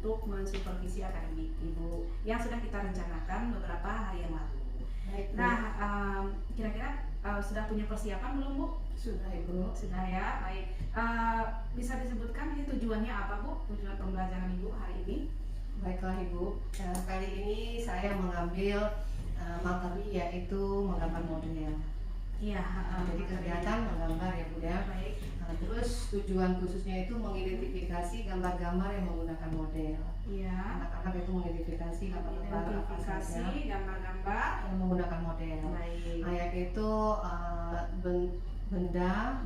untuk mensupervisi akademik Ibu yang sudah kita rencanakan beberapa hari yang lalu. Baik, Bu. Nah, kira-kira sudah punya persiapan belum, Bu? Sudah, Ibu. Sudah ya, baik. Bisa disebutkan ini tujuannya apa, Bu? Tujuan pembelajaran Ibu hari ini? Baiklah, Ibu. Kali ini saya mengambil materi yaitu menggambar model. Iya. Jadi kegiatan menggambar ya, Bu ya. Baik. Terus tujuan khususnya itu mengidentifikasi gambar-gambar yang menggunakan model. Iya. Anak-anak itu mengidentifikasi gambar-gambar apa saja gambar-gambar yang menggunakan model. Baik. Kayak itu benda,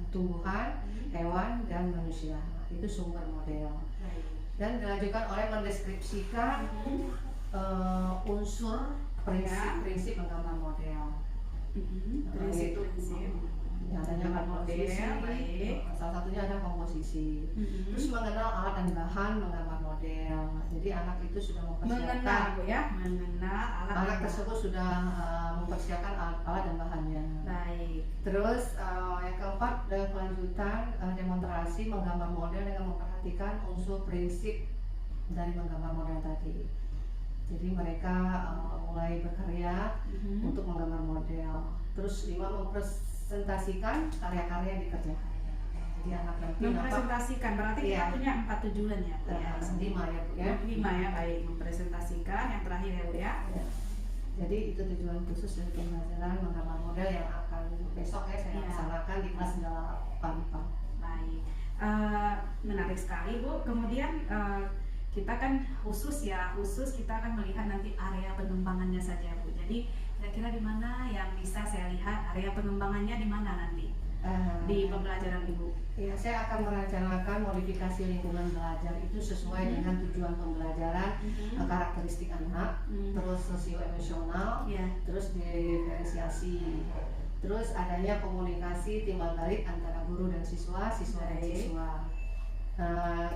tumbuhan, hewan, dan manusia. Itu sumber model. Baik. Dan dilanjutkan oleh mendeskripsikan unsur prinsip-prinsip menggambar model. Prinsip-prinsip Adanya komposisi, baik. salah satunya ada komposisi. Terus mengenal alat dan bahan menggambar model. Jadi anak itu sudah mempersiapkan. Bu ya, mengenal alat. Anak tersebut sudah mempersiapkan alat dan bahannya. Baik. Terus yang keempat dengan kelanjutan demonstrasi menggambar model dengan memperhatikan unsur prinsip dari menggambar model tadi. Jadi mereka mulai berkarya untuk menggambar model. Terus 5 mempresentasikan karya-karya yang dikerjakan. Jadi anak nanti mempresentasikan berarti kita punya 4 tujuan ya, Bu ya. 5 ya, Bu ya. 5 ya, baik. Mempresentasikan, yang terakhir ya, Bu ya. Jadi itu tujuan khusus dari pembelajaran menggambar model yang akan besok ya saya laksanakan di kelas 8. Baik. Menarik sekali, Bu. Kemudian kita kan khusus kita akan melihat nanti area pengembangannya saja, Bu. Jadi kira-kira di mana yang bisa saya lihat area pengembangannya di mana nanti di pembelajaran Ibu? Ya, saya akan merencanakan modifikasi lingkungan belajar itu sesuai dengan tujuan pembelajaran, karakteristik anak, terus sosio-emosional, terus diferensiasi, terus adanya komunikasi timbal balik antara guru dan siswa dan siswa.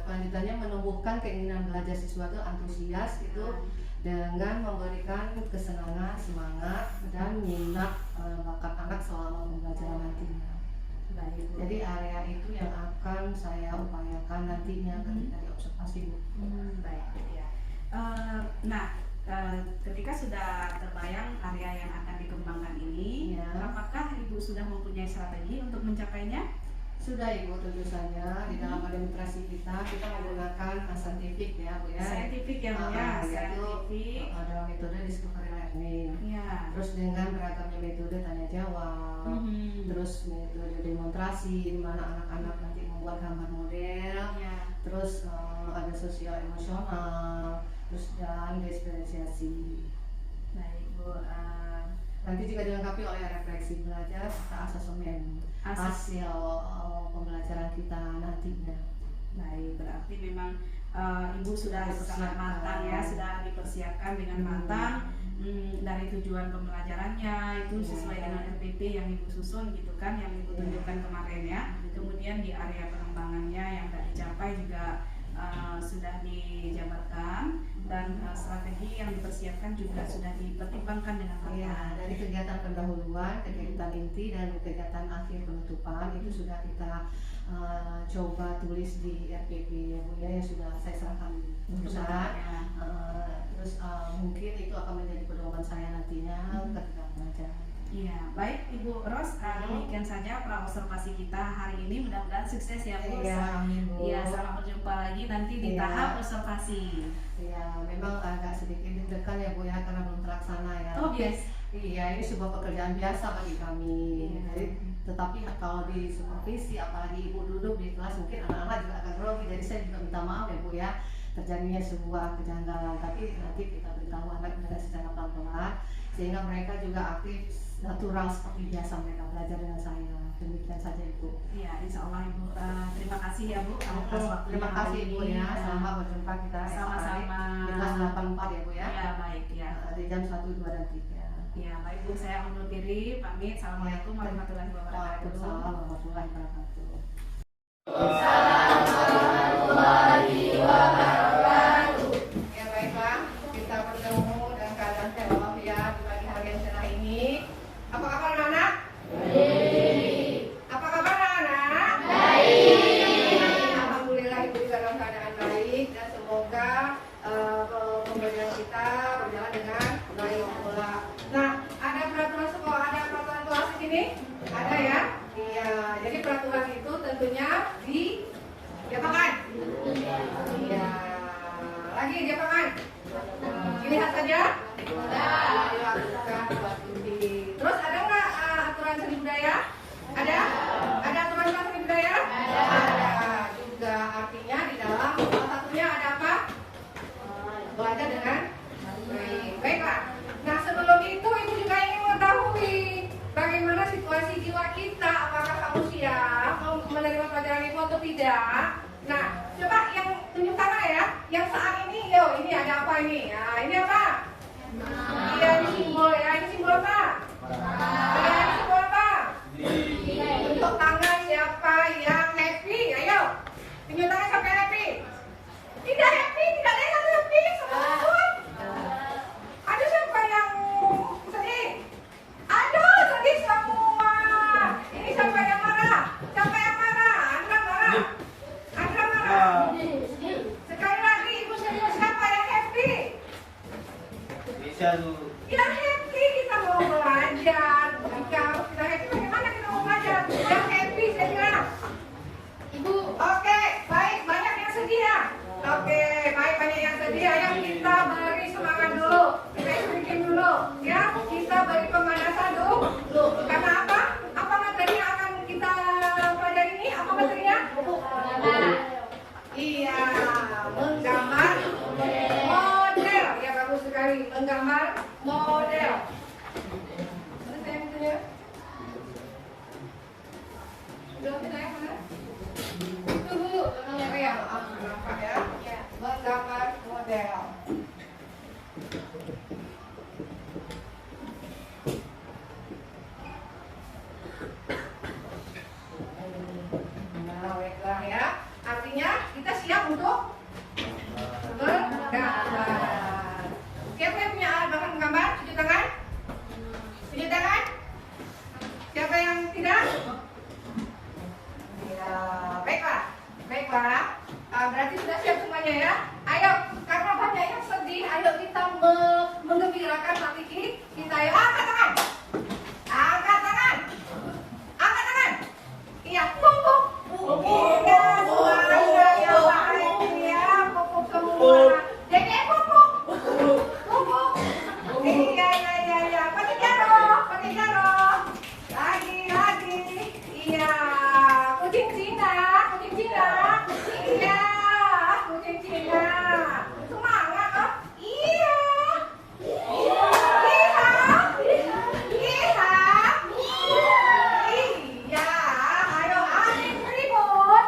Lanjutannya menumbuhkan keinginan belajar siswa itu antusias itu dengan memberikan kesenangan, semangat, dan minat bakat anak selama pembelajaran nantinya. Baik, Bu. Jadi area itu yang akan saya upayakan nantinya ketika diobservasi, Bu. Baik, ya. Ketika sudah terbayang area yang akan dikembangkan ini, apakah Ibu sudah mempunyai strategi untuk mencapainya? Sudah, Ibu, tentu saja di dalam administrasi kita menggunakan saintifik ya, Bu ya. Saintifik ya, Bu ya. Saintifik. Ada metode discovery learning. Terus dengan beragamnya metode tanya jawab. Terus metode demonstrasi di mana anak-anak nanti membuat gambar model. Terus ada sosial emosional. Terus dan diferensiasi. Baik, Bu. Nanti juga dilengkapi oleh refleksi belajar serta asesmen hasil pembelajaran kita nantinya. Baik, berarti memang Ibu sudah sangat matang ya, sudah dipersiapkan dengan matang dari tujuan pembelajarannya itu sesuai dengan RPP yang Ibu susun gitu kan, yang Ibu tunjukkan kemarin ya. Kemudian di area pengembangannya yang tidak dicapai juga sudah dijabarkan dan strategi yang dipersiapkan juga sudah dipertimbangkan dengan matang. Dari kegiatan pendahuluan, kegiatan inti dan kegiatan akhir penutupan itu sudah kita coba tulis di RPP ya, Bu ya, yang sudah saya serahkan perusahaan. Terus mungkin itu akan menjadi pedoman saya nantinya ketika belajar. Iya, baik Ibu Ros, demikian saja pra-observasi kita hari ini. Mudah-mudahan sukses ya, Bu. Amin, Bu. Selamat berjumpa lagi nanti di tahap observasi. Iya, memang agak sedikit deg-degan ya, Bu ya, karena belum terlaksana ya. Oh, biasa. Iya, ini sebuah pekerjaan biasa bagi kami. Jadi, tetapi kalau di supervisi, apalagi Ibu duduk di kelas, mungkin anak-anak juga akan grogi. Jadi saya juga minta maaf ya, Bu ya, terjadinya sebuah kejanggalan. Tapi nanti kita beritahu anak-anak secara pelan-pelan, sehingga mereka juga aktif natural seperti biasa mereka belajar dengan saya. Demikian saja, Ibu. Iya, insya Allah, Ibu. Terima kasih ya, Bu, atas waktunya. Terima kasih, Ibu ya. Selamat berjumpa kita sama-sama di kelas 84 ya, Bu ya. Iya, baik ya. Di jam 1, 2, dan 3. Iya, baik Bu, saya undur diri, pamit. Assalamualaikum warahmatullahi wabarakatuh. Waalaikumsalam warahmatullahi wabarakatuh. Ya baiklah, kita bertemu dan keadaan sehat ya di pagi hari yang cerah ini. Apa kabar anak-anak? Baik. Apa kabar anak-anak? Baik. Alhamdulillah Ibu juga dalam keadaan baik. baik dan semoga pembelajaran kita berjalan dengan baik pula. Nah, ada peraturan sekolah, ada peraturan kelas di sini? Ada ya? Iya. Jadi peraturan itu tentunya diapakan? Iya. Lagi diapakan? Dilihat saja? Dilakukan terus ada nggak aturan seni budaya? Ada? Ada aturan seni budaya? Ada juga. Artinya di dalam salah satunya ada apa? Belajar dengan baik. Baiklah. Nah, sebelum itu ibu juga ingin mengetahui bagaimana situasi jiwa kita. Apakah kamu siap mau menerima pelajaran ibu atau tidak? Nah, coba yang tunjuk tangan ya. Yang saat ini, yo, ini ada apa ini? Nah, ini apa? Iya, ini simbol ya. Ini simbol apa? Iya, ini simbol apa? Tunjuk tangan siapa yang happy? Ayo, tunjuk tangan siapa yang happy? Tidak happy, tidak ada yang happy. Semua. Ada siapa yang sedih? Aduh, sedih semua. Ini siapa yang marah? Siapa yang marah? Anda marah? Anda marah? Sekali lagi, ibu serius, siapa yang happy? Bisa dulu. Kita happy, kita mau belajar. Jika kita happy, bagaimana kita mau belajar? Yang happy, saya bilang. Ibu, oke, baik, banyak yang sedih ya? Oke, baik, banyak yang sedih. Ayo kita beri semangat dulu. Kita bikin dulu. Ya, kita beri pemanasan dulu. Karena apa? Apa materi yang akan kita pelajari ini? Apa materinya? Iya, menggambar model. Ya, bagus sekali. Menggambar model. Mana saya punya? Belum saya mana? Tunggu, namanya ya. Nampak ya? Menggambar model. Nah, baiklah ya. Artinya kita siap untuk menggambar. Siapa yang punya alat bahan menggambar? Tunjuk tangan. Tunjuk tangan. Siapa yang tidak? Ya, baiklah. Baiklah. Berarti sudah siap semuanya ya. Ayo, karena banyak yang sedih, ayo kita menggembirakan hati kita ya. Angkat tangan. Angkat tangan. Angkat tangan. Iya, pupuk. Iya, semuanya ya bahagia. Pupuk semua. Jadi pupuk. Pupuk. Iya. Pakai jaro. Lagi. Iya. Kucing Cina. Iya. Kucing Cina. Semangat oh. Iya. Iya. Ayo angin ribut.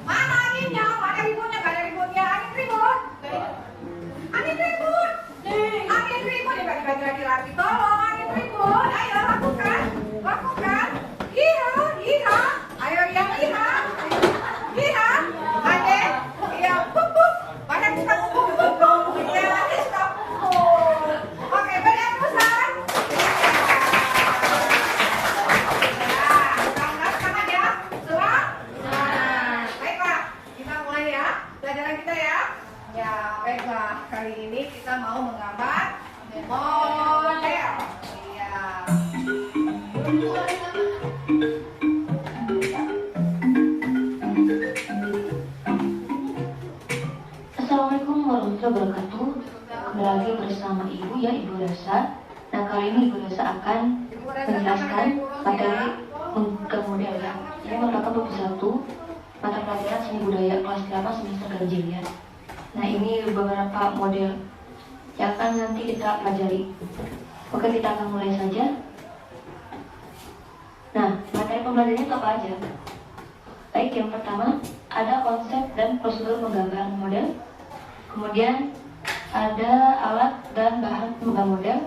Mana anginnya? Mana ributnya? Gak ada ributnya. Angin ribut. Dibagi laki-laki. Tolong angin ribut. Ayo lakukan. Iya. Ayo yang iya. Ade. Iya. Pupuk. Banyak kita pupuk. Iya, kita pupuk. Oke, banyak pesan. Semangat ya. Baiklah, kita mulai ya pelajaran kita ya. Ya, baiklah. Kali ini kita mau menggambar model. Iya. Assalamualaikum warahmatullahi wabarakatuh. Kembali lagi bersama Ibu ya, Ibu Rasa. Nah, kali ini Ibu Rasa akan menjelaskan materi model ya. Ini merupakan bab 1 mata pelajaran seni budaya kelas 8 semester ganjil ya. Nah, ini beberapa model yang akan nanti kita pelajari. Oke, kita akan mulai saja. Nah, materi pembelajarannya itu apa aja? Baik, yang pertama ada konsep dan prosedur menggambar model. Kemudian ada alat dan bahan menggambar model.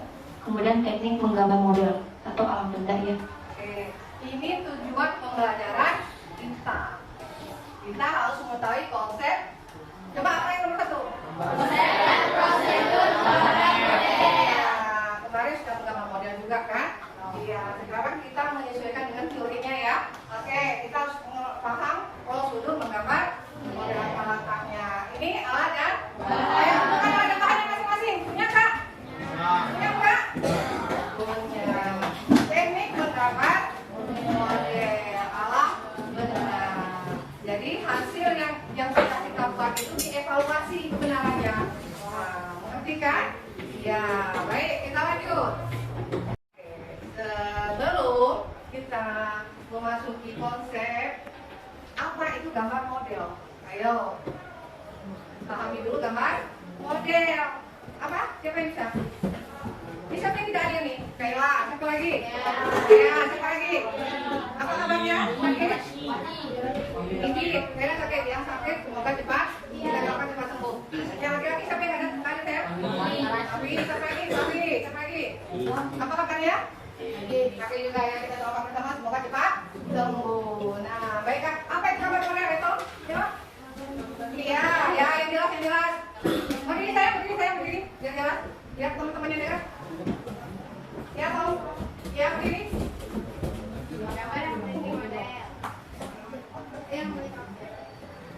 Kemudian teknik menggambar model atau alat benda ya. Oke, ini tujuan pembelajaran kita. Kita harus mengetahui konsep. Coba apa yang nomor 1? Konsep, prosedur, menggambar model. Kemarin sudah menggambar model juga kan? Iya, sekarang kita menyesuaikan dengan teorinya ya. Oke, kita harus paham prosedur menggambar itu dievaluasi kebenarannya. Nah, mengerti kan? Ya, baik, kita lanjut. Oke, sebelum kita memasuki konsep apa itu gambar model, ayo pahami dulu gambar model. Apa? Siapa yang bisa? Ini siapa yang tidak ada nih? Kayla, siapa lagi? Ya, siapa lagi? Apa kabarnya? Sakit? Ini, Kayla sakit. Yang sakit semoga cepat kita doakan cepat sembuh. Yang laki-laki siapa yang ada? Tanya saya. Tapi siapa lagi? Siapa lagi? Apa kabarnya? Kakek juga ya, kita doakan bersama semoga cepat sembuh. Nah, baik kan? Apa itu gambar model itu? Coba. Iya, ya, yang jelas. Berdiri saya, biar jelas. Biar teman-temannya dengar. Ya, tahu. Ya, berdiri.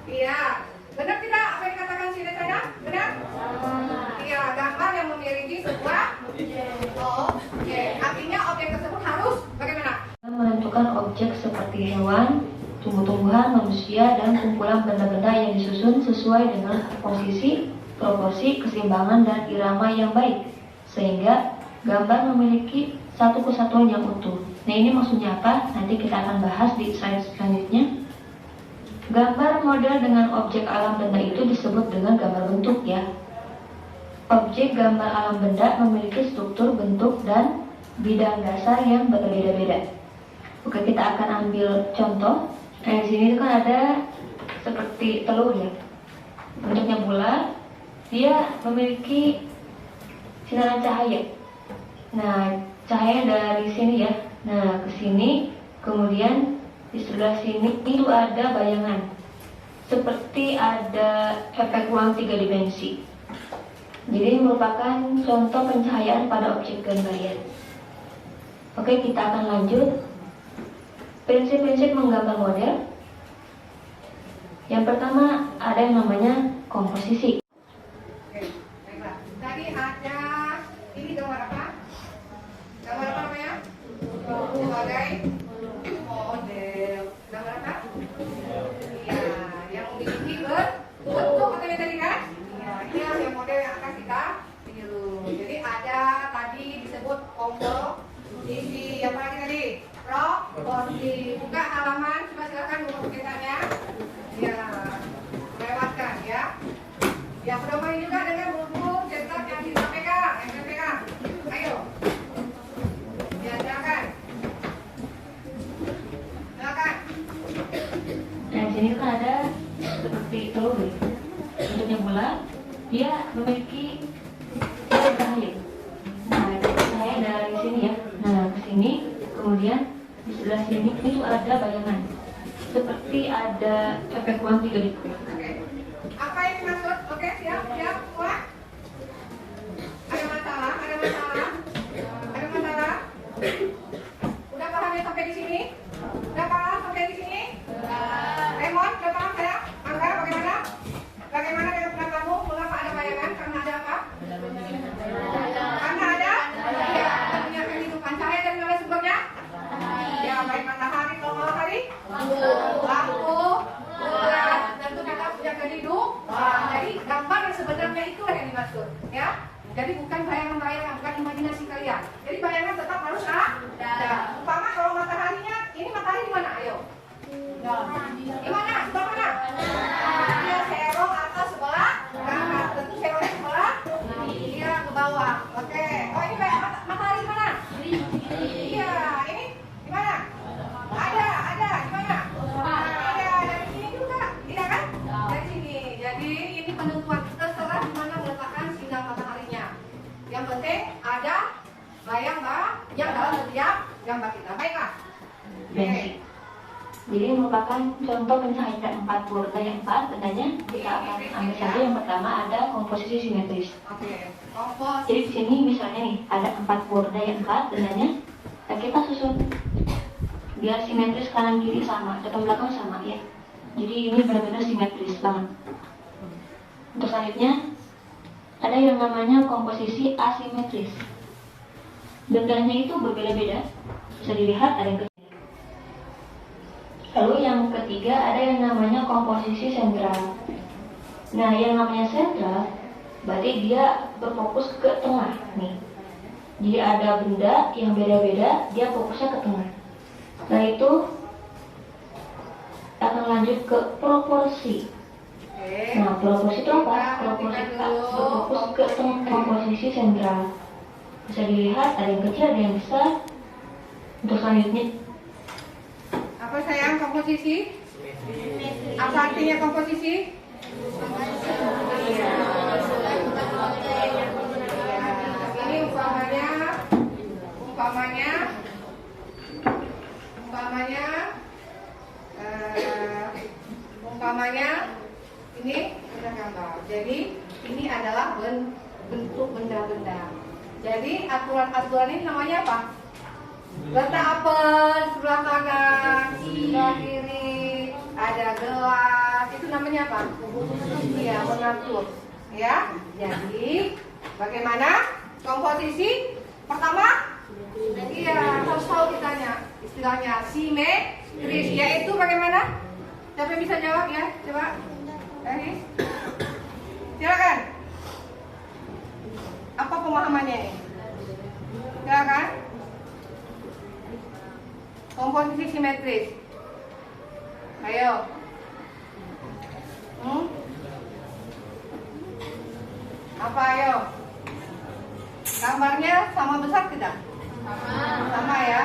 Iya, benar tidak apa yang dikatakan sini saya? Benar? Iya, gambar yang memiliki sebuah objek. Artinya objek tersebut harus bagaimana? Menentukan objek seperti hewan, tumbuh-tumbuhan, manusia, dan kumpulan benda-benda yang disusun sesuai dengan posisi, proporsi, keseimbangan, dan irama yang baik, sehingga gambar memiliki satu kesatuan yang utuh. Nah, ini maksudnya apa? Nanti kita akan bahas di slide selanjutnya. Gambar model dengan objek alam benda itu disebut dengan gambar bentuk ya. Objek gambar alam benda memiliki struktur, bentuk, dan bidang dasar yang berbeda-beda. Oke, kita akan ambil contoh. Nah, di sini kan ada seperti telur ya. Bentuknya bulat, dia memiliki sinaran cahaya. Nah, cahaya dari sini ya. Nah, ke sini, kemudian di sebelah sini itu ada bayangan. Seperti ada efek ruang 3 dimensi. Jadi merupakan contoh pencahayaan pada objek gambar ya. Oke, kita akan lanjut. Prinsip-prinsip menggambar model. Yang pertama ada yang namanya komposisi. Oke, baiklah. Tadi ada ini gambar apa? Gambar apa namanya? Sebagai model. Gambar apa? Iya, yang memiliki bentuk katanya tadi kan? Iya, ini yang model yang akan kita tiru. Jadi ada tadi disebut komposisi. Apa lagi tadi? Proporsi. Buka halaman, coba silakan buka bukunya. Ya, lewatkan ya. Yang pedoman juga dengan buku cetak yang bisa pegang, Ayo. Ya, silakan. Nah, di sini kan ada seperti telur ya. Bentuknya bulat, dia memiliki cahaya. Nah, cahaya dari sini ya. Nah, ke sini, kemudian di sebelah sini itu ada bayangan. Seperti ada efek ruang 3 dimensi. Oke. Apa yang dimaksud? Oke, siap, mulai. Ada masalah? Udah paham ya sampai di sini? Raymond, udah paham saya? Angga, bagaimana? Bagaimana dengan pendapatmu? Mengapa ada bayangan? Karena ada apa? Karena ada? Ya, tentunya kehidupan cahaya dan lain sumbernya? Ya, baik matahari atau matahari? Lampu, bulan, tentu kita punya kehidupan. Jadi gambar yang sebenarnya itu yang dimaksud, ya. Jadi bukan bayangan-bayangan, bukan imajinasi kalian. Jadi bayangan tetap harus ada. Umpama kalau mataharinya, ini matahari di mana? Ayo. Di mana? Sebelah mana? Dia serong atau sebelah kanan. Tentu serongnya sebelah iya ke bawah. Oke. Oh, ini matahari di mana? Iya, ini di mana? Ada di mana? Ada dari sini juga, tidak kan? Dari sini. Jadi ini penentuan terserah di mana meletakkan sinar mataharinya. Yang penting ada bayang yang dalam setiap gambar kita. Baiklah. Oke. Jadi merupakan contoh pencahayaan 4 daya 4. Bendanya kita akan ambil saja. Yang pertama ada komposisi simetris. Oke. Komposisi. Jadi di sini misalnya nih ada 4 daya 4 bendanya. Nah, kita susun biar simetris kanan kiri sama, depan belakang sama ya. Jadi ini benar-benar simetris banget. Untuk selanjutnya ada yang namanya komposisi asimetris. Bendanya itu berbeda-beda. Bisa dilihat ada yang Lalu yang ketiga ada yang namanya komposisi sentral. Nah, yang namanya sentral berarti dia berfokus ke tengah nih. Jadi ada benda yang beda-beda, dia fokusnya ke tengah. Nah, itu akan lanjut ke proporsi. Nah, proporsi itu apa? Proporsi berfokus ke komposisi sentral. Bisa dilihat ada yang kecil, ada yang besar. Untuk selanjutnya, Apa sayang komposisi? Apa artinya komposisi? Ini umpamanya ini kita gambar. Jadi ini adalah bentuk benda-benda. Jadi aturan-aturan ini namanya apa? Letak apel sebelah kanan, sebelah kiri, ada gelas, itu namanya apa? Iya, mengatur. Ya, jadi bagaimana komposisi? Pertama, iya harus tahu kitanya, istilahnya simetris, yaitu bagaimana? Siapa yang bisa jawab ya? Coba, silakan. Apa pemahamannya ini? Silakan. Komposisi simetris. Ayo. Apa ayo? Gambarnya sama besar tidak? Sama ya.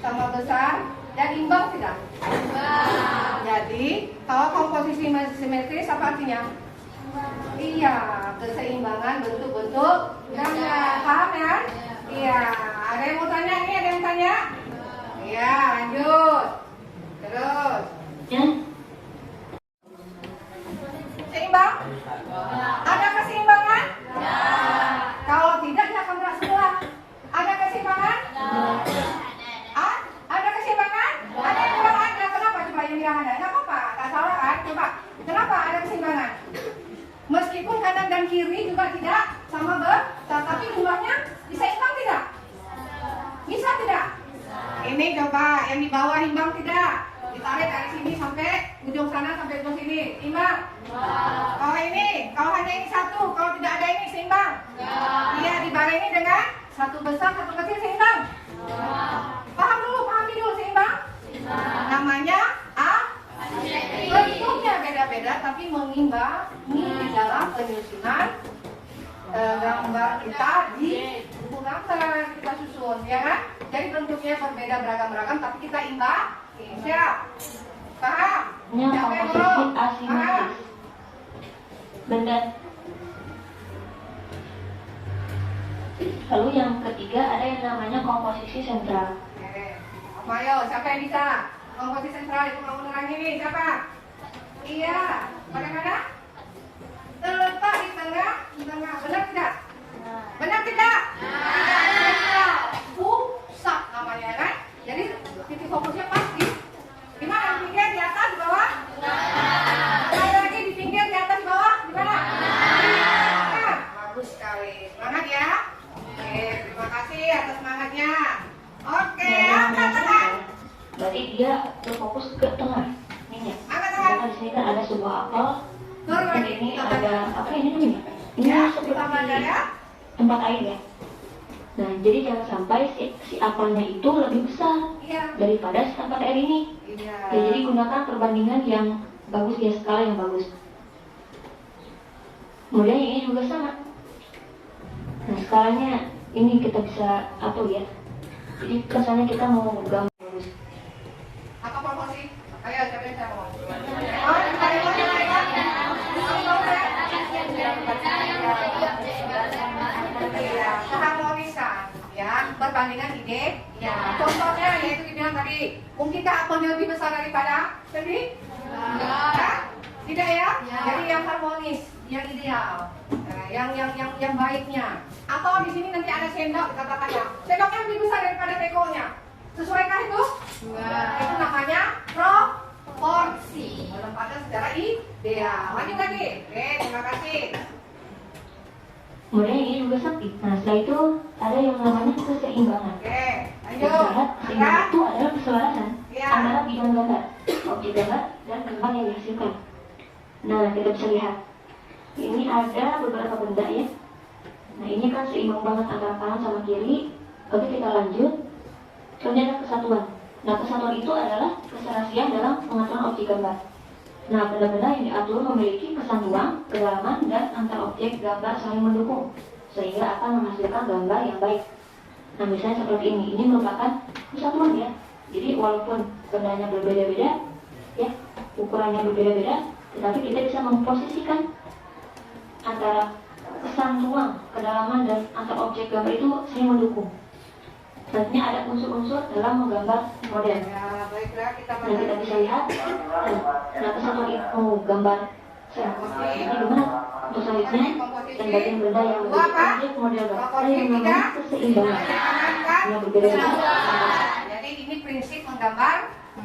Sama besar dan imbang tidak? Jadi, kalau komposisi simetris apa artinya? Iya, keseimbangan bentuk-bentuk ganda. Paham ya? Iya. Ada yang mau tanya nih? Ada yang tanya? Iya, lanjut. Terus. Seimbang? Ada keseimbangan? Ya. Kalau tidak, dia akan berat sebelah. Ada keseimbangan? Ada keseimbangan? Ada yang kurang ada. Kenapa coba yang bilang ada? Nggak apa-apa, nggak salah kan? Coba, kenapa ada keseimbangan? Meskipun kanan dan kiri juga tidak sama besar, tapi jumlahnya bisa imbang tidak? Bisa tidak? Ini coba yang di bawah imbang tidak? Ditarik dari sini sampai ujung sana sampai ujung sini, imbang. Kalau ini, kalau hanya ini satu, kalau tidak ada ini seimbang. Iya, dibarengi dengan satu besar, satu kecil seimbang. Pahami dulu seimbang. Namanya bentuknya beda-beda, tapi mengimbangi di dalam penyusunan gambar kita di buku gambar kita susun, ya kan? Jadi bentuknya berbeda beragam-ragam, tapi kita imbang. Siap? Paham? Komposisi asimetris. Benda. Lalu yang ketiga ada yang namanya komposisi sentral. Ayo, siapa yang bisa? Komposisi sentral itu kamu nerangin nih, siapa? Iya, bagaimana? Terletak di tengah. Benar tidak? Benar tidak? Pusat namanya kan? Jadi titik fokusnya pasti di mana? Di pinggir, di atas, di bawah? Ada lagi di pinggir, di atas, di bawah? Di mana? Bagus sekali. Semangat ya. Oke, terima kasih atas semangatnya. Oke, angkat tangan. Berarti dia berfokus ke tengah. Ini ya. Angkat tangan. Di sini kan ada sebuah apel. Dan ini ada apa ini namanya? Ini Ya, seperti ya. tempat air ya. Nah, jadi jangan sampai si apelnya itu lebih besar daripada si tempat air ini. Ya, jadi gunakan perbandingan yang bagus ya, skala yang bagus. Kemudian yang ini juga sama. Nah, skalanya ini kita bisa atur ya. Jadi kesannya kita mau gambar bagus. Apa proporsi? Ayo, siapa yang saya mau? Keharmonisan, ya, perbandingan ide. Ya, contohnya yaitu dibilang tadi, mungkinkah apelnya lebih besar daripada tadi? Tidak ya? Jadi yang harmonis, yang ideal, yang baiknya. Atau di sini nanti ada sendok, katakannya, sendoknya lebih besar daripada tekonya. Sesuaikah itu? Itu namanya proporsi. Menempatkan secara ideal. Lanjut lagi. Oke, terima kasih. Kemudian ini juga sakit. Nah, setelah itu ada yang namanya keseimbangan. Oke, lanjut. Keseimbangan itu adalah keselarasan antara bidang gambar, objek gambar, dan gambar yang dihasilkan. Nah, kita bisa lihat Ini ada beberapa benda ya. Nah ini kan seimbang banget antara kanan sama kiri. Oke, kita lanjut. Kemudian ada kesatuan. Nah kesatuan itu adalah keserasian dalam pengaturan objek gambar. Nah benda-benda yang diatur memiliki kesatuan, kedalaman, dan antar objek gambar saling mendukung, sehingga akan menghasilkan gambar yang baik. Nah misalnya seperti ini merupakan kesatuan ya. Jadi walaupun bendanya berbeda-beda, ya ukurannya berbeda-beda, tetapi kita bisa memposisikan antara kesan ruang, kedalaman, dan antar objek gambar itu saling mendukung. Nantinya ada unsur-unsur dalam menggambar model. Ya, baiklah kita Nah kita bisa lihat. Nah kesatuan itu gambar. Ini gimana? Untuk selanjutnya dan bagian benda yang menjadi objek model gambar yang memiliki keseimbangan yang berbeda-beda. Jadi ini prinsip menggambar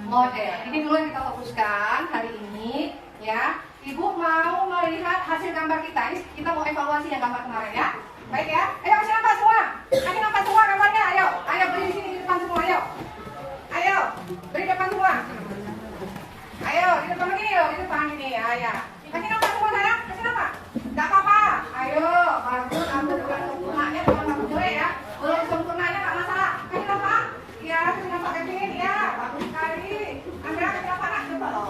model. Ini dulu yang kita fokuskan hari ini, ya. Ibu mau melihat hasil gambar kita. Ini kita mau evaluasi yang gambar kemarin ya. Baik ya. Ayo kasih nampak semua. Kasih nampak semua gambarnya. Ayo. Ayo beri di sini di depan semua. Ayo. Ayo. Beri depan semua. Ayo di depan begini loh. Di depan ini. Ayo. Kasih nampak semua sayang. Kasih nampak. Gak apa-apa. Ayo. Bagus. Ambil dengan sempurnanya. Bukan bagus jelek ya. Belum sempurnanya gak masalah. Kasih nampak. Iya. Kasih nampak kayak gini. Ya. Bagus sekali. Ambil kasih nampak nak. Coba loh.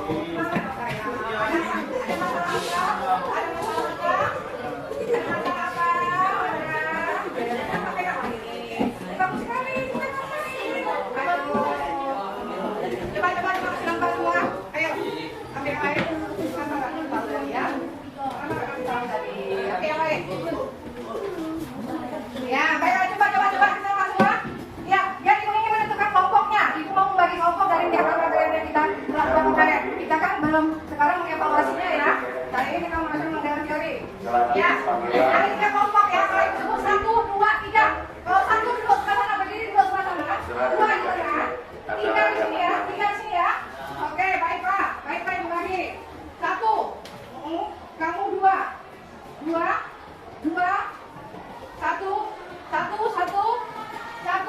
Ya, baiklah, coba kita semua. Ya, jadi ini menentukan kelompoknya. Ibu mau membagi kelompok dari yang kita lakukan kemarin. Kita kan belum sekarang mengevaluasinya ya. Kali ini kita masih menggunakan teori. Ya, ada 3 kelompok ya. Kalau itu sebut 1, 2, 3. Kalau 1 duduk sebelah sana, berdiri duduk sebelah sana kan? 2 di tengah, 3 di sini ya, 3 di sini ya. Oke, baiklah Ibu bagi. 1, kamu 2, 2, 1, 1, 1,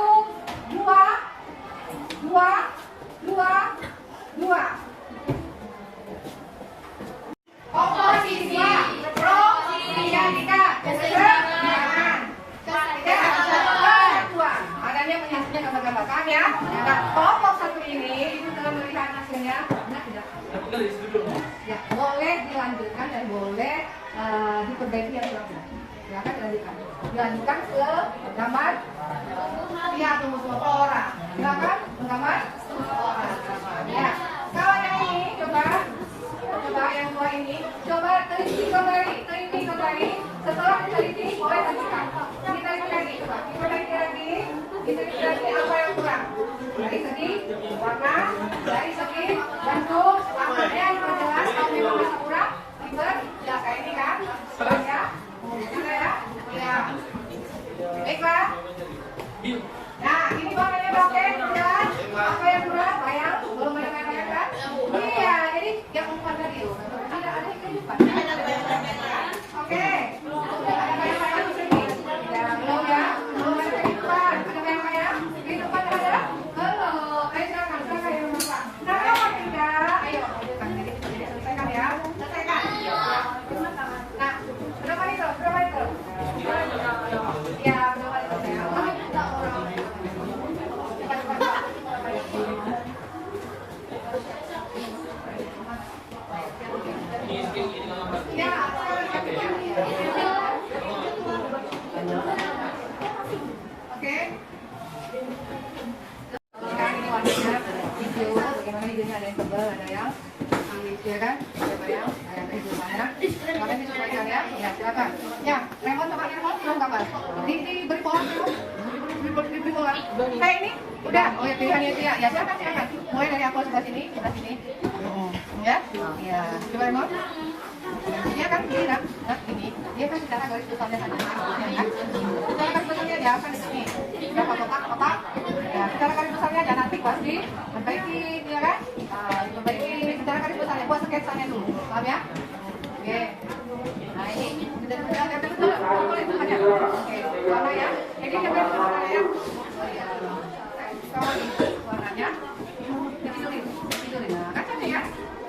2, 2, 2, 2. Komposisi pro Dika keseimbangan kesatuan. Adanya menyatunya gambar-gambar kan ya. Nah, kelompok satu ini itu dalam melihat hasilnya benar tidak? Ya, boleh dilanjutkan dan boleh diperbaiki yang kurang. Silakan dilanjutkan ke gambar. Ya, tunggu semua orang. Silakan menggambar orang. Ya, kalau yang ini coba yang 2 ini, coba teliti kembali. Setelah diteliti, boleh lanjutkan. Diteliti lagi, coba. Diteliti lagi apa yang kurang. Dari segi warna, dari segi bentuk, warnanya yang jelas. Kalau memang masih kurang, ya kayak ini kan. Ya, ya. Baiklah. Nah, ini warnanya oke, jelas. Apa yang kurang, bayang, belum bayang kan? Iya, jadi yang umpan tadi itu. Tidak ada kehidupan. Oke. Ada bayang-bayang di sini. Ya, belum ya. Belum ada kehidupan. Ada bayang-bayang. Kehidupan ada? Belum. Ayo silakan yang Bapak. Nah, nomor 3. Ayo, lanjutkan. Jadi selesaikan ya. Selesaikan. Nah, berapa itu? Ya, berapa itu ya? Oke. Sekarang ini warnanya hijau. Bagaimana hijaunya? Ada yang tebal, ada yang ya kan? Ada yang hijau banyak. Makanya disesuaikan ya. Ya, silakan. Ya, lemon coba lemon belum gambar. Diberi pola dulu. Diberi pola. Kayak ini udah. Oh ya pilihannya itu ya. Ya silakan. Mulai dari aku sebelah sini. Ya. Ya. Coba lemon. Dia kan gini kan, gini. Dia kan secara garis besarnya saja, kan? Secara garis besarnya dia akan di sini. Dia kotak. Ya, secara garis besarnya aja nanti pasti perbaiki, ya kan? Perbaiki secara garis besarnya, buat sketsanya dulu, paham ya? Oke. Nah ini sudah betul. Boleh ada. Oke. Warna ya. Ini yang warna ya. Kalau ini warnanya, ditidurin. Nah, kan cantik ya?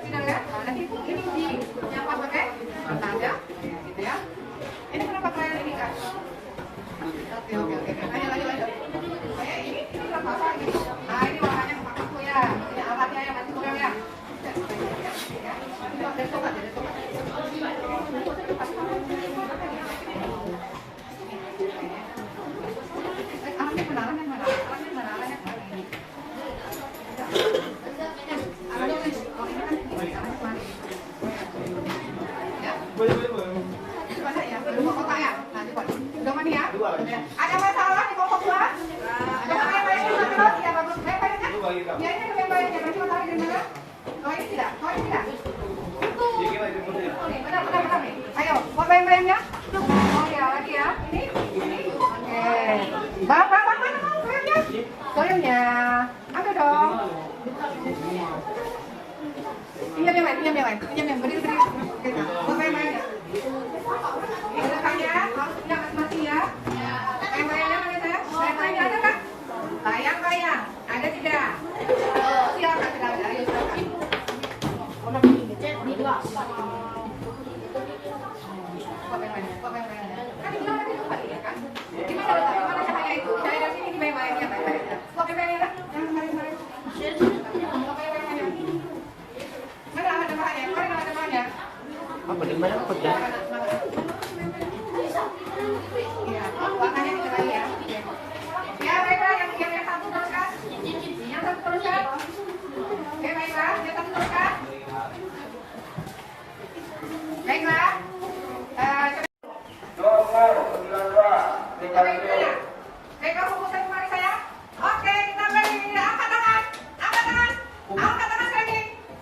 Tidak ya? Nanti ini di yang pakai ada, gitu Ada masalah di kelompok dua? Ada yang terus? Ya bagus. Baik-baiknya? Ya ini yang baiknya. Berarti matahari dari mana? Oh ini tidak? Oh ini tidak? Benar nih. Ayo, buat bayang-bayangnya. Oh ya, lagi ya. Ini. Oke. Bang, mana mau bayangnya? Bayangnya. Ambil dong. Pinjam yang lain. Berdiri. Oke, buat bayang-bayangnya. Ini rekannya, harus pinjam masing-masing ya. Bayang-bayangnya mana saya? Bayang-bayangnya ada nggak? Bayang-bayang. Ada tidak? Silakan, tidak ada. Ayo silakan. Kan bilang tadi itu kali ya kan? Gimana letak? Gimana cahaya itu? Cahaya dari sini bayang-bayangnya. Stop bayang-bayangnya. Jangan kemarin-kemarin. Stop bayang-bayangnya. Mana ada bahannya? Mana ada bahannya? Apa di mana apa ya? Iya, warnanya juga kali ya. Ya baiklah, yang satu teruskan. Yang satu teruskan. Oke baiklah, yang satu teruskan. Baiklah. Coba ini ya. Baiklah, fokuskan kemari saya. Oke, kita beri angkat tangan. Angkat tangan sekali.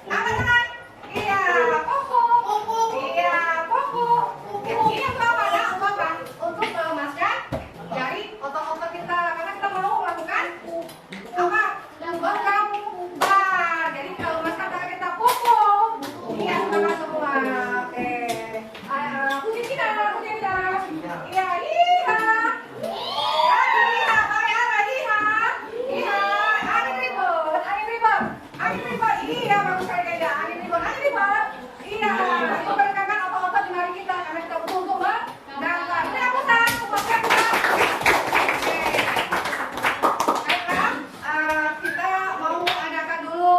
Angkat tangan. Iya, kuku. Iya, kuku. Ini apa? Untuk melemaskan dari otot-otot kita. Karena kita mau melakukan apa? Gambar. Jadi kalau melemaskan tangan kita kuku. Iya, semangat semua. Oke. Puji tidak. Iya, iya. Iya, bagus sekali Kak Ida. Angin ribut. Iya, itu menekankan otot-otot di jari kita karena kita butuh untuk menggambar. Tidak pusat, fokuskan kita. Oke. Baiklah, kita mau adakan dulu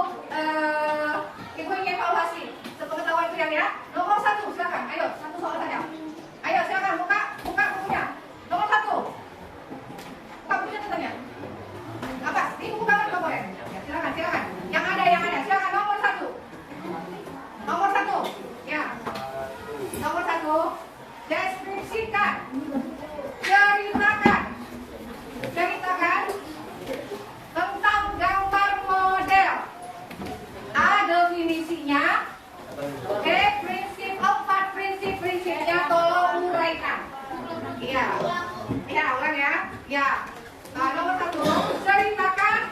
ibu ingin evaluasi sepengetahuan kalian ya. Nomor 1, silakan. Ayo, satu soal saja. Ayo, silakan buka bukunya. Nomor 1. Buka bukunya tentunya. Apa? Di buku gambar juga boleh. Ya, silakan. Yang ada. Silakan nomor 1. Nomor 1. Ya. Nomor 1. Deskripsikan. Ceritakan tentang gambar model. A, definisinya. B, empat prinsipnya tolong uraikan. Iya. Ya, ulang ya. Ya. Nomor 1. Ceritakan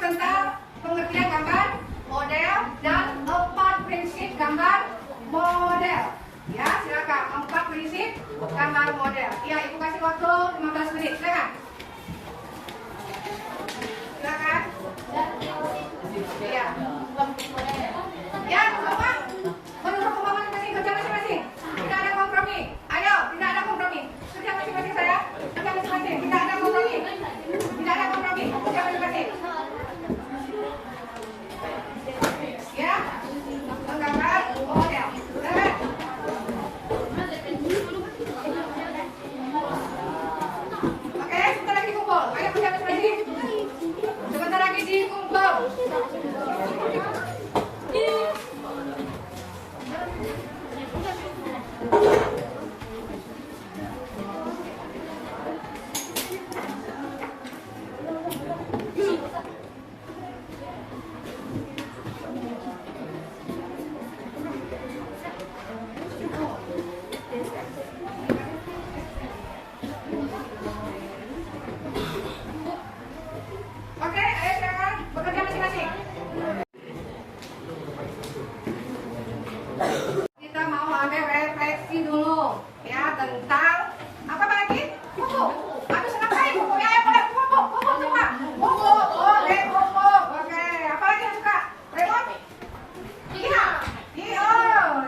tentang pengertian gambar model dan 4 prinsip gambar model. Ya, silakan 4 prinsip gambar model. Ya, ibu kasih waktu 15 menit. Silakan. Ya. Ya, semua menurut pemahaman masing-masing, kerja masing-masing. Tidak ada kompromi. Ayo, tidak ada kompromi. Kerja masing-masing saya. Kerja masing-masing. Tidak ada kompromi. Kerja masing-masing. Ya, menggambar model. Oke, sebentar lagi kumpul. Ayo kerja masing-masing. Sebentar lagi dikumpul. Oke, ayo silakan bekerja masing-masing. Kita mau ambil refleksi dulu ya tentang apa lagi? Buku. Aduh senang sekali bukunya. Ayo boleh buku semua. Buku. Oke. Apa lagi yang suka? Remote? Iya.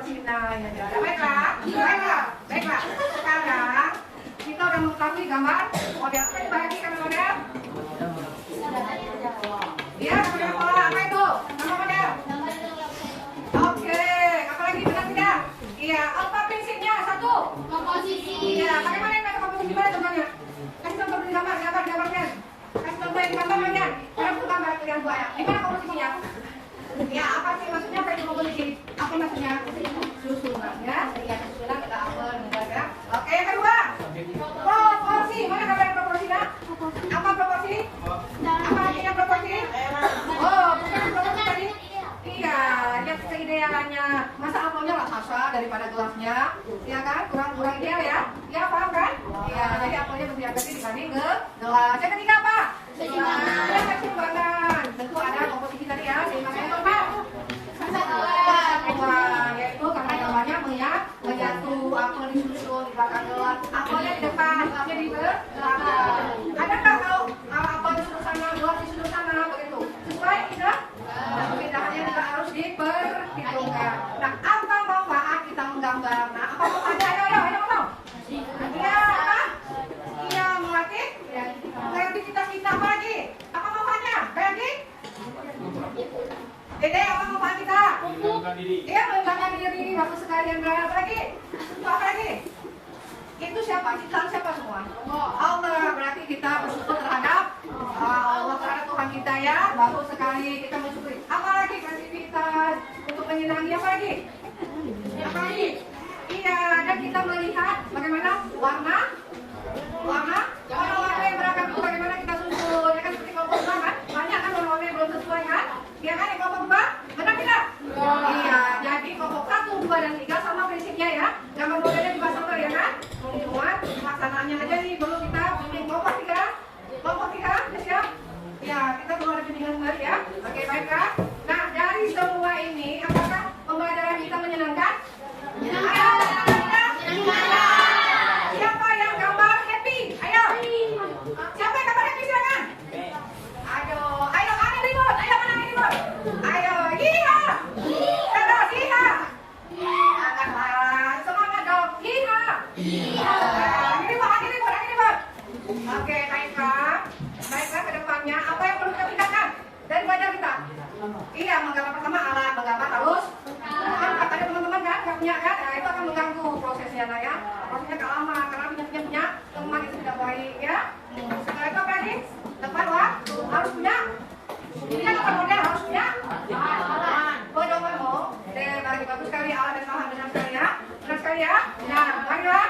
Cina. Ya. Baiklah. Sekarang kita udah mengetahui gambar model. Apa yang lagi gambar model? Ya, model pola apa itu? Nama model. Oke, apa lagi benar tidak? Iya, apa prinsipnya? Satu, komposisi. Iya, bagaimana yang pakai komposisi? Gimana contohnya? Kasih contoh di gambarnya. Kasih contoh yang di gambarnya. Sekarang buka gambar yang buaya. Gimana komposisinya? Ya, apa sih maksudnya kayak komposisi? Apa maksudnya? Susunan ya. Iya, susunan ada apel, ya. Oke, yang kedua. Proporsi. Mana gambar yang proporsinya? Apa proporsi? Apa artinya proporsi? Oh, bukan proporsi tadi. Iya, lihat keidealannya. Masa apelnya raksasa daripada gelasnya, ya kan? Kurang ideal ya? Ya paham kan? Iya, jadi apelnya lebih agresif dibanding ke gelas. Yang ketiga apa? Ada keseimbangan. Tentu ada komposisi tadi ya, seimbangnya normal. Yaitu karena gambarnya menyatu, apel disusun di belakang gelas, apelnya di depan, gelasnya di belakang. Adakah kalau apel disusun sana, gelas disusun sana, begitu? Sesuai tidak? Perbedaan juga harus diperhitungkan. Nah, apa manfaat kita menggambar? Nah, apa manfaatnya? Ayo ngomong. Iya, apa? Iya, melatih kreativitas kita. Apa lagi? Apa manfaatnya? Lagi? Dede, apa manfaat kita? Iya, mengembangkan diri. Bagus sekali, Andra. Apa lagi? Itu apa lagi? Itu siapa? Ciptaan siapa semua? Allah. Berarti kita bersyukur terhadap Allah, terhadap Tuhan kita ya. Bagus sekali kita mensyukuri. Apalagi kreativitas untuk menyenangi, apa lagi? Apa lagi? Iya, dan kita melihat bagaimana warna yang beragam itu bagaimana kita susun. Ya kan seperti kelompok dua kan? Banyak kan warna yang belum sesuai kan? Ya kan yang kelompok dua? Benar tidak? Iya, jadi kelompok 1, 2, dan 3 sama prinsipnya ya. Gambar modelnya juga sama ya kan? Cuma pelaksanaannya aja nih belum kita bikin kelompok 3. Kelompok 3, ya siap? Ya, kita belum ada bimbingan kembali ya. Oke, baiklah. Nah, dari semua ini, apakah pembelajaran kita menyenangkan? Menyenangkan. Siapa yang gambar happy? Ayo. Siapa yang gambar happy? Silakan. Ayo, angin ribut. Ayo, mana angin ribut? Ayo, hiha. Terus hiha. Semangat dong. Hiha. Angin ribut. Oke, baiklah. Baiklah, ke depannya apa yang perlu kita tingkatkan dari belajar kita? Iya, menggambar pertama alat menggambar harus kan katanya teman-teman kan nggak punya kan, nah, itu akan mengganggu prosesnya lah ya. Prosesnya lama karena punya teman itu tidak baik ya. Setelah itu apa lagi? Depan harus punya. Ini kan depan model harus punya alat. Pedoman lagi bagus sekali alat dan bahan benar sekali ya. Benar sekali ya. Nah, baiklah.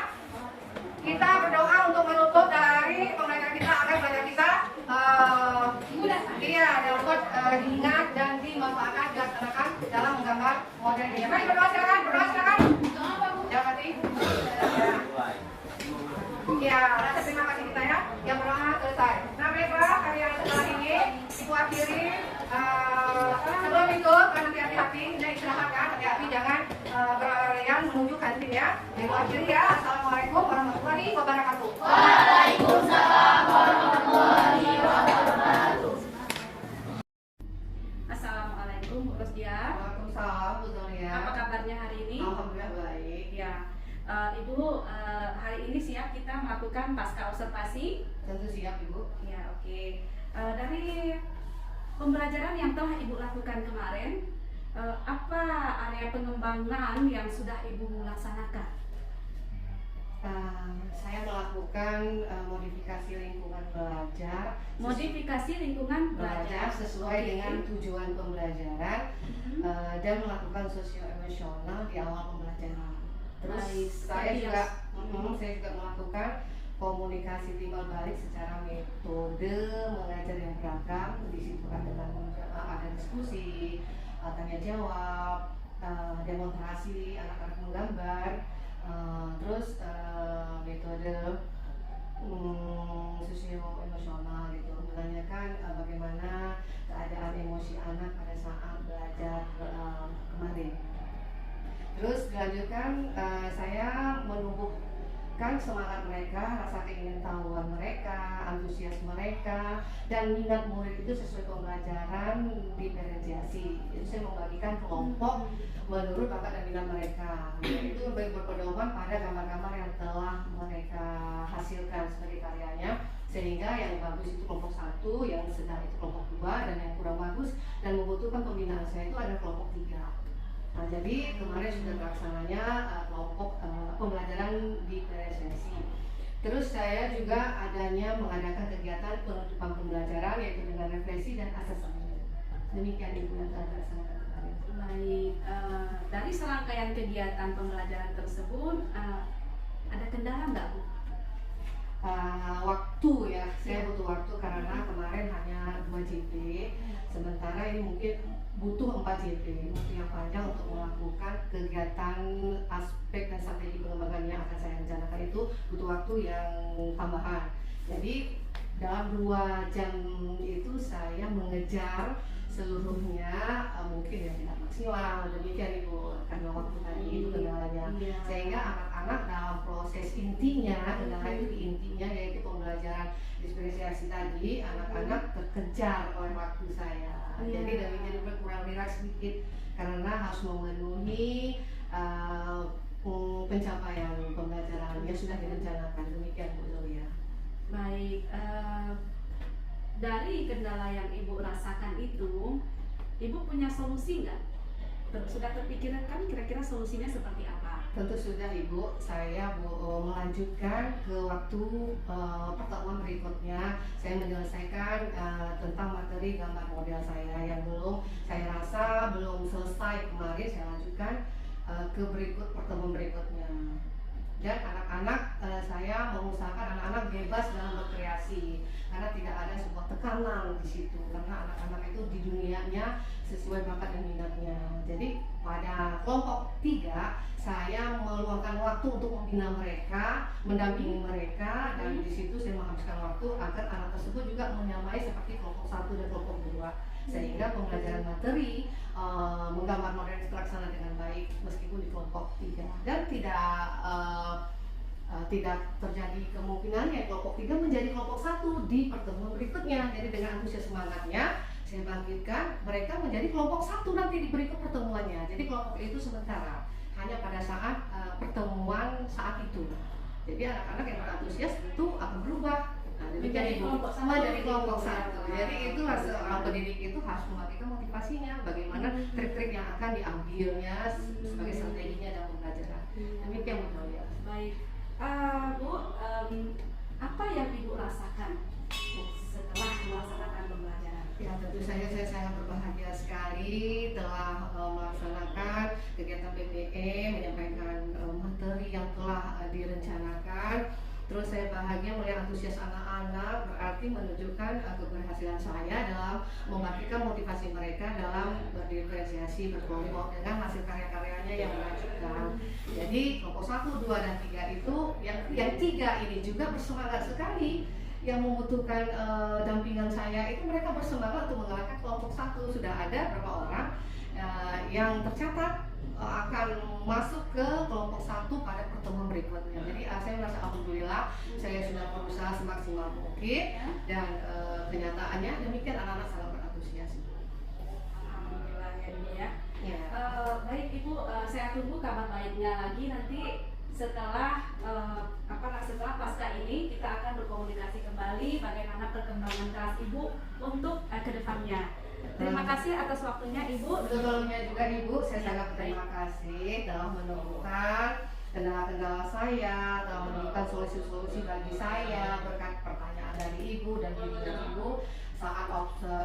Kita berdoa untuk menutup dari pembelajaran kita agar belajar kita dapat diingat dan dimanfaatkan dilaksanakan dalam menggambar model ini. Mari berdoa silakan. Ya, Pati. Ya, rasa terima kasih kita ya. Yang berdoa selesai. Nah, baiklah, karya setelah ini Ibu akhiri. Sebelum itu, nanti hati-hati, ini istirahat kan, hati-hati jangan berlarian menuju kantin ya. Ibu akhiri ya. Assalamualaikum warahmatullahi wabarakatuh. Waalaikumsalam warahmatullahi wabarakatuh. Assalamualaikum Bu Rosdia. Waalaikumsalam Bu Zoria. Apa kabarnya hari ini? Alhamdulillah baik. Ya, Ibu hari ini siap kita melakukan pasca observasi? Tentu siap Ibu. Ya, oke. Dari pembelajaran yang telah Ibu lakukan kemarin, apa area pengembangan yang sudah Ibu laksanakan? Saya melakukan modifikasi lingkungan belajar. Modifikasi lingkungan belajar sesuai dengan tujuan pembelajaran dan melakukan sosio-emosional di awal pembelajaran. Terus saya juga melakukan komunikasi timbal balik secara metode mengajar yang beragam. Di situ ada diskusi, tanya jawab, demonstrasi anak-anak menggambar, terus metode sosio emosional gitu, menanyakan bagaimana keadaan emosi anak pada saat belajar kemarin. Terus dilanjutkan, saya menumbuhkan semangat mereka, rasa keingintahuan mereka, antusias mereka, dan minat murid itu sesuai pembelajaran diferensiasi. Itu saya membagikan kelompok menurut bakat dan minat mereka. Itu berpedoman pada gambar-gambar yang telah mereka hasilkan sebagai karyanya, sehingga yang bagus itu kelompok 1, yang sedang itu kelompok 2, dan yang kurang bagus dan membutuhkan pembinaan saya itu ada kelompok 3. Nah, jadi kemarin sudah terlaksananya Terus saya juga mengadakan kegiatan penutupan pembelajaran yaitu dengan refleksi dan asesmen. Demikian Ibu yang telah dilaksanakan kemarin. Baik, dari serangkaian kegiatan pembelajaran tersebut ada kendala nggak Bu? Waktu ya, saya butuh waktu karena kemarin hanya 2 JP, sementara ini mungkin butuh 4 JP, waktu yang panjang untuk melakukan kegiatan aspek dan strategi pengembangan yang akan saya rencanakan itu butuh waktu yang tambahan. Jadi dalam 2 jam itu saya mengejar seluruhnya mungkin yang tidak maksimal, demikian Ibu, karena waktu tadi itu kendalanya. Sehingga anak-anak dalam proses intinya, kendala itu di intinya yaitu pembelajaran diferensiasi tadi, anak-anak terkejar oleh waktu saya. Jadi demikian juga kurang rileks sedikit karena harus memenuhi pencapaian pembelajaran yang sudah direncanakan. Demikian Bu Zolia. Baik, dari kendala yang Ibu rasakan itu, Ibu punya solusi nggak? Sudah terpikirkan kan kira-kira solusinya seperti apa? Tentu sudah Ibu, saya melanjutkan ke waktu pertemuan berikutnya. Saya menyelesaikan tentang materi gambar model saya yang saya rasa belum selesai kemarin. Saya lanjutkan ke pertemuan berikutnya. Dan anak-anak, saya mengusahakan anak-anak bebas dalam berkreasi karena tidak ada sebuah tekanan di situ, karena anak-anak itu di dunianya sesuai bakat dan minatnya. Jadi pada kelompok 3 saya meluangkan waktu untuk membina mereka, mendampingi mereka, dan di situ saya menghabiskan waktu agar anak tersebut juga menyamai seperti kelompok 1 dan kelompok 2, sehingga pembelajaran materi menggambar model terlaksana dengan baik meskipun di kelompok 3 dan tidak terjadi kemungkinan ya kelompok 3 menjadi kelompok 1 di pertemuan berikutnya. Jadi dengan antusias semangatnya saya bangkitkan mereka menjadi kelompok 1 nanti di berikut pertemuannya. Jadi kelompok itu sementara hanya pada saat pertemuan saat itu. Jadi anak-anak yang berantusias itu akan berubah. Nah, demikian Ibu, sama dari kelompok 1. Jadi itu pendidik itu harus membagikan motivasinya, bagaimana trik-trik yang akan diambilnya sebagai strateginya dalam pembelajaran. Demikian Bu Zolia. Baik, Bu, apa yang Ibu rasakan setelah melaksanakan pembelajaran? Ya, tentu saja saya sangat berbahagia sekali telah melaksanakan kegiatan PPE, menyampaikan materi yang telah direncanakan. Terus saya bahagia melihat antusias anak-anak, berarti menunjukkan keberhasilan saya dalam membangkitkan motivasi mereka dalam berdiferensiasi, berkelompok dengan hasil karya-karyanya yang menakjubkan. Jadi kelompok 1, 2, dan 3 itu yang 3 ini juga bersemangat sekali. Yang membutuhkan dampingan saya itu mereka bersemangat untuk mengalahkan kelompok 1. Sudah ada beberapa orang yang tercatat akan masuk ke kelompok 1 pada pertemuan berikutnya. Jadi saya merasa alhamdulillah saya sudah berusaha semaksimal mungkin dan kenyataannya demikian anak-anak sangat berantusias. Alhamdulillah ya Ibu ya. Baik Ibu, saya tunggu kabar baiknya lagi nanti setelah setelah pasca ini kita akan berkomunikasi kembali bagaimana perkembangan kelas Ibu untuk kedepannya. Terima kasih atas waktunya Ibu. Sebelumnya juga Ibu, saya sangat berterima kasih telah menemukan kendala-kendala saya, telah menemukan solusi-solusi bagi saya berkat pertanyaan dari Ibu dan Ibu saat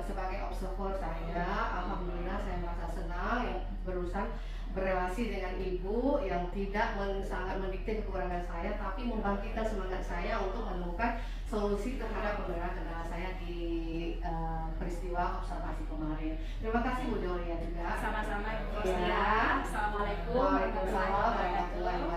sebagai observer saya. Alhamdulillah saya merasa senang yang berurusan berrelasi dengan Ibu yang tidak sangat mendikte kekurangan saya, tapi membangkitkan semangat saya untuk menemukan solusi terhadap beberapa kendala saya di peristiwa observasi kemarin. Terima kasih Bu Zolia juga. Sama-sama Ibu. Ya. Assalamualaikum Waalaikumsalam warahmatullahi wabarakatuh.